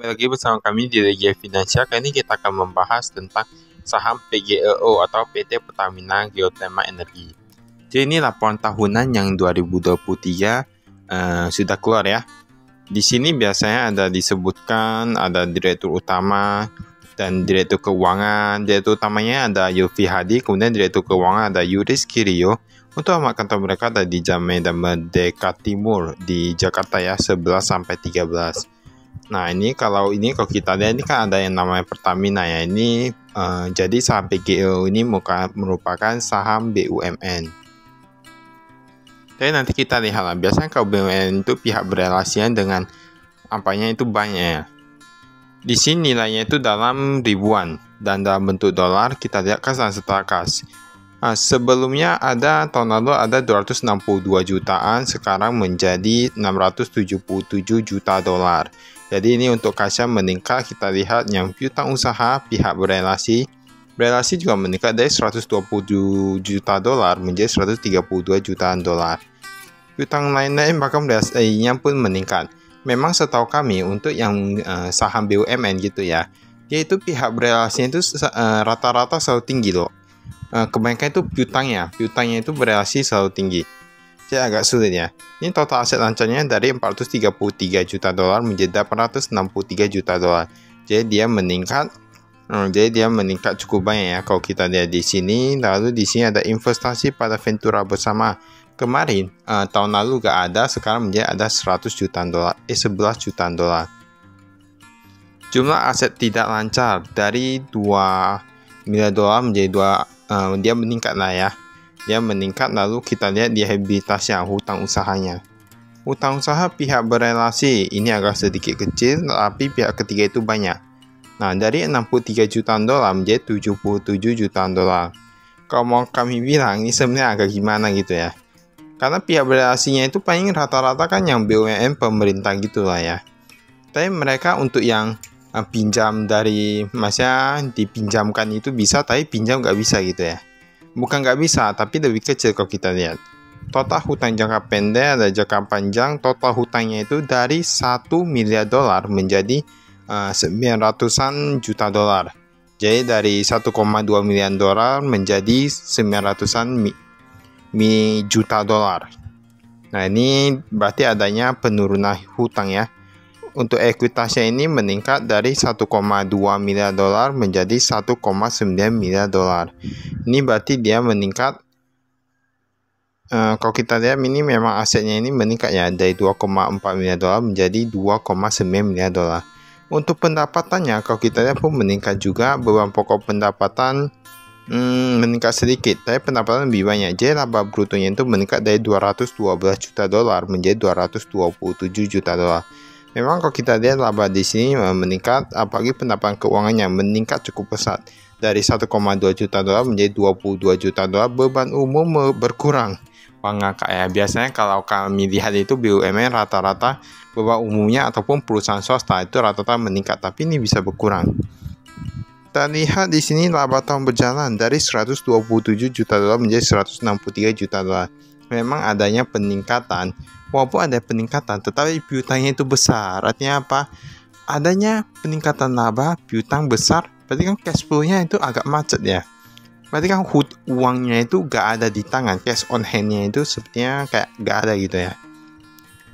Kembali lagi bersama kami di Regia Finansial. Kali ini kita akan membahas tentang saham PGEO atau PT Pertamina Geothermal Energi. Jadi ini laporan tahunan yang 2023 sudah keluar ya. Di sini biasanya ada disebutkan ada direktur utama dan direktur keuangan. Direktur utamanya ada Yofi Hadi, kemudian direktur keuangan ada Yuris Kirio. Untuk alamat kantor mereka ada di Jalan Medan Merdeka Timur di Jakarta ya, 11 sampai 13. Nah, kalau kita lihat ini kan ada yang namanya Pertamina ya. Jadi saham PGEO ini merupakan saham BUMN. Jadi nanti kita lihat lah. Biasanya kalau BUMN itu pihak berelasian dengan apanya itu banyak ya. Di sini nilainya itu dalam ribuan dan dalam bentuk dolar. Kita lihat kas dan setelah kas. Sebelumnya tahun lalu ada 262 jutaan, sekarang menjadi 677 juta dolar. Jadi ini untuk kasnya meningkat. Kita lihat yang piutang usaha pihak berelasi juga meningkat dari 127 juta dolar menjadi 132 jutaan dolar. Piutang lain-lain bahkan berelasinya pun meningkat. Memang setahu kami untuk yang saham BUMN gitu ya, yaitu pihak berelasinya itu rata-rata selalu tinggi loh. Kebanyakan itu piutangnya itu berelasi selalu tinggi. Jadi agak sulit ya. Ini total aset lancarnya dari 433 juta dolar menjadi 863 juta dolar. Jadi dia meningkat. Cukup banyak ya kalau kita lihat di sini. Lalu di sini ada investasi pada Ventura bersama. Kemarin tahun lalu gak ada, sekarang menjadi ada 11 jutaan dolar. Jumlah aset tidak lancar dari 2 miliar dolar menjadi dia meningkat lah ya. Dia meningkat. Lalu kita lihat di rehabilitasi hutang usahanya. Hutang usaha pihak berelasi ini agak sedikit kecil, tapi pihak ketiga itu banyak. Nah, dari 63 jutaan dolar menjadi 77 jutaan dolar. Kalau mau kami bilang ini sebenarnya agak gimana gitu ya. Karena pihak berelasinya itu paling rata-rata kan yang BUMN pemerintah gitu lah ya. Tapi mereka untuk yang pinjam dari dipinjamkan itu bisa, tapi pinjam nggak bisa gitu ya. Bukan nggak bisa, tapi lebih kecil kalau kita lihat. Total hutang jangka pendek dan jangka panjang, total hutangnya itu dari 1 miliar dolar menjadi 900-an juta dolar. Jadi dari 1,2 miliar dolar menjadi 900-an juta dolar. Nah, ini berarti adanya penurunan hutang ya. Untuk ekuitasnya ini meningkat dari 1,2 miliar dolar menjadi 1,9 miliar dolar. Ini berarti dia meningkat. Kalau kita lihat ini memang asetnya ini meningkat ya, dari 2,4 miliar dolar menjadi 2,9 miliar dolar. Untuk pendapatannya kalau kita lihat pun meningkat juga. Beban pokok pendapatan meningkat sedikit, tapi pendapatan lebih banyak. Jadi laba brutonya itu meningkat dari 212 juta dolar menjadi 227 juta dolar. Memang kalau kita lihat laba di sini meningkat, apalagi pendapatan keuangannya meningkat cukup pesat dari 1,2 juta dolar menjadi 22 juta dolar. Beban umum berkurang. Ngakak ya. Biasanya kalau kami lihat itu BUMN rata-rata beban umumnya ataupun perusahaan swasta itu rata-rata meningkat, tapi ini bisa berkurang. Kita lihat di sini laba tahun berjalan dari 127 juta dolar menjadi 163 juta dolar. Memang adanya peningkatan. Walaupun ada peningkatan, tetapi piutangnya itu besar. Artinya apa? Adanya peningkatan laba, piutang besar, berarti kan cash flow-nya itu agak macet ya. Berarti kan uangnya itu gak ada di tangan, cash on hand-nya itu sepertinya kayak gak ada gitu ya.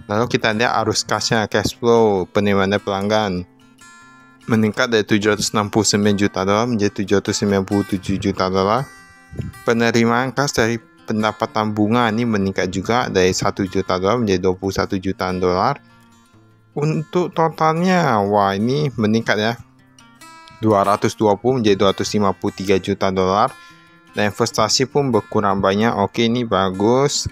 Lalu kita lihat arus kasnya, cash flow, penerimaan pelanggan meningkat dari 769 juta dolar menjadi 797 juta dolar. Penerimaan kas dari pendapatan bunga ini meningkat juga dari 1 juta dolar menjadi 21 jutaan dolar. Untuk totalnya, ini meningkat ya, 220 menjadi 253 juta dolar. Dan investasi pun berkurang banyak. Oke, ini bagus.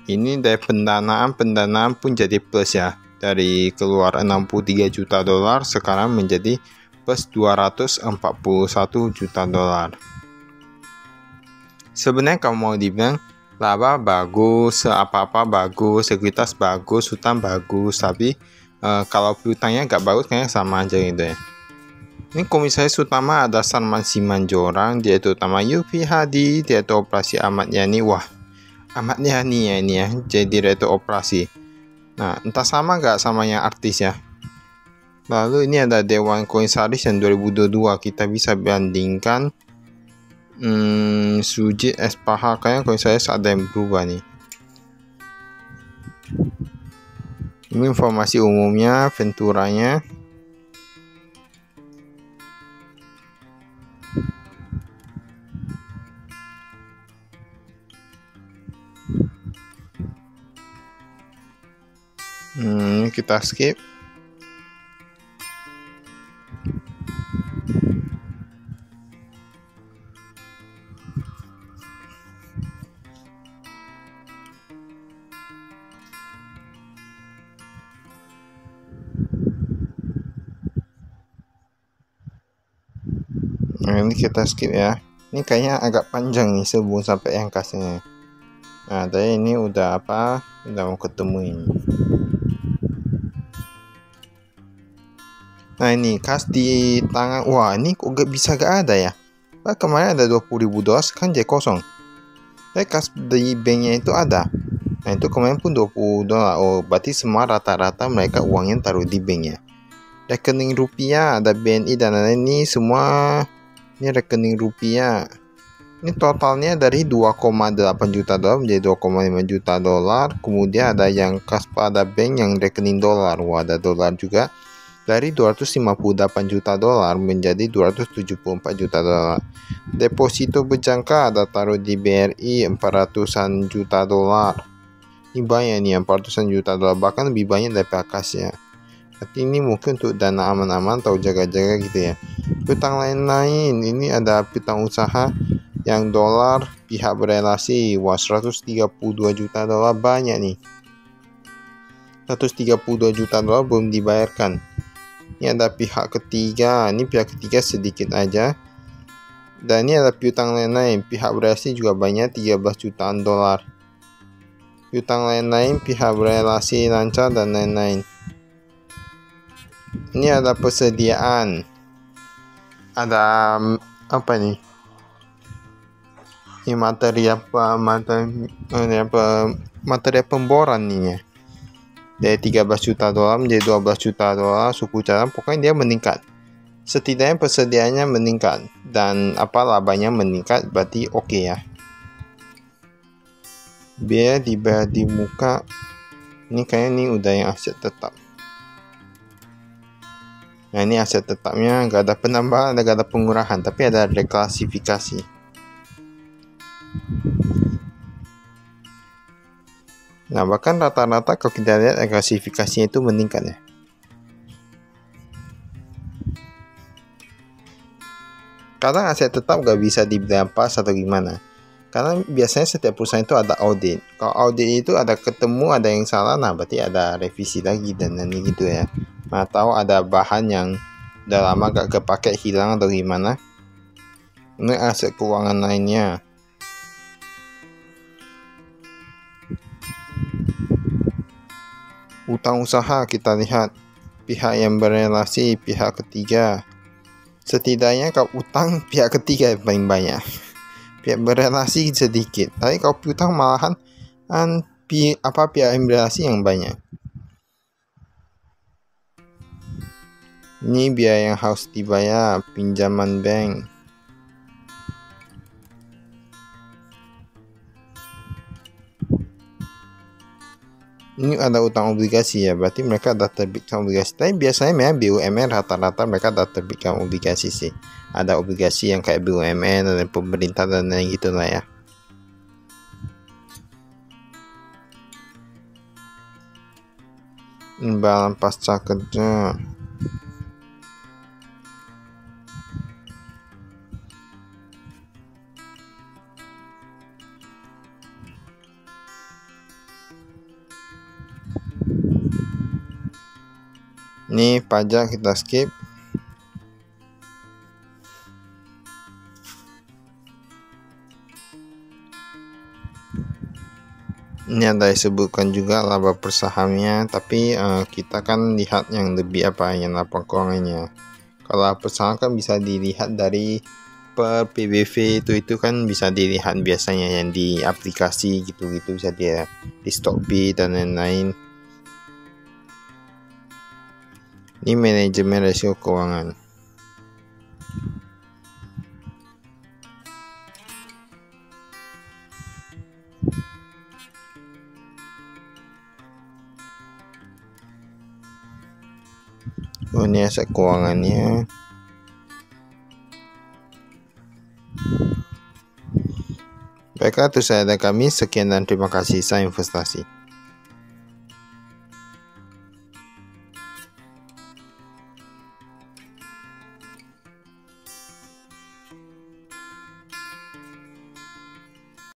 Ini dari pendanaan pun jadi plus ya. Dari keluar 63 juta dolar sekarang menjadi plus 241 juta dolar. Sebenarnya kalau mau dibilang laba bagus, apa-apa bagus, sekuitas bagus, hutang bagus, tapi kalau piutangnya nggak bagus kayaknya sama aja gitu ya. Ini komisaris utama ada Sarman Simanjorang, direktur utama Yofi Hadi, direktur operasi Ahmad Yani. Ahmad Yani ya ini ya, jadi direktur operasi. Nah, entah sama nggak sama yang artis ya. Lalu ini ada Dewan Komisaris yang 2022, kita bisa bandingkan Sujit Espaha, kayaknya komisaris ada yang berubah nih. Ini informasi umumnya, Venturanya. Kita skip. Nah, ini kita skip ya. Ini kayaknya agak panjang nih sebelum sampai yang kasnya. Nah, tadi ini udah apa? Udah mau ketemu ini. Nah, ini kas di tangan. Wah, ini kok gak ada ya? Nah, kemarin ada 20.000 dolar, sekarang jadi kosong. Tapi kas di banknya itu ada. Nah, itu kemarin pun 20 dolar. Oh, berarti semua rata-rata mereka uangnya taruh di banknya. Rekening rupiah, ada BNI dan lain-lain, ini semua. Ini rekening rupiah. Ini totalnya dari 2,8 juta dolar menjadi 2,5 juta dolar. Kemudian ada yang kas pada bank yang rekening dolar. Wah, ada dolar juga. Dari 258 juta dolar menjadi 274 juta dolar. Deposito berjangka ada taruh di BRI 400-an juta dolar. Ini banyak nih, 400-an juta dolar. Bahkan lebih banyak dari kasnya. Tapi ini mungkin untuk dana aman-aman atau jaga-jaga gitu ya. Piutang lain-lain, ini ada piutang usaha yang dolar pihak berelasi. Wah, 132 juta dolar, banyak nih. 132 juta dolar belum dibayarkan. Ini ada pihak ketiga, ini pihak ketiga sedikit aja. Dan ini ada piutang lain-lain, pihak berelasi juga banyak, 13 jutaan dolar. Piutang lain-lain, pihak berelasi lancar dan lain-lain. Ini ada persediaan. Ada apa nih? Ini materi pemboran nih ya. Dari 13 juta dolar menjadi 12 juta dolar suku cadang, pokoknya dia meningkat. Setidaknya persediaannya meningkat dan labanya meningkat, berarti oke ya. Biaya dibayar di muka. Ini kayaknya ini udah yang aset tetap. Nah, ini aset tetapnya gak ada penambahan, gak ada pengurahan, tapi ada reklasifikasi. Nah, bahkan rata-rata kalau kita lihat reklasifikasinya itu meningkat ya. Kadang aset tetap gak bisa diberampas atau gimana. Karena biasanya setiap perusahaan itu ada audit. Kalau audit itu ada ketemu, ada yang salah, nah berarti ada revisi lagi dan gitu ya. Atau ada bahan yang udah lama gak kepake, hilang atau gimana. Ini aset keuangan lainnya. Utang usaha kita lihat. Pihak yang berelasi, pihak ketiga. Setidaknya kalau utang pihak ketiga yang paling banyak. Pihak berelasi sedikit. Tapi kalau piutang malahan pihak yang berelasi yang banyak. Ini biaya yang harus dibayar, pinjaman bank. Ini ada utang obligasi ya, berarti mereka ada terbitkan obligasi. Tapi biasanya memang BUMN rata-rata mereka ada terbitkan obligasi sih. Ada obligasi yang kayak BUMN dan pemerintah dan lain gitu lah ya. Imbalan pasca kerja. Ini pajak kita skip. Ini ada disebutkan juga laba persahamnya, tapi kita kan lihat yang lebih yang laba keuangannya. Kalau persaham kan bisa dilihat dari per PBV, itu kan bisa dilihat biasanya yang di aplikasi gitu-gitu, bisa dia di Stockbit dan lain-lain. Ini manajemen rasio keuangan. Oh, ini aset keuangannya. Baiklah, itu saya dari kami. Sekian dan terima kasih. Saya investasi.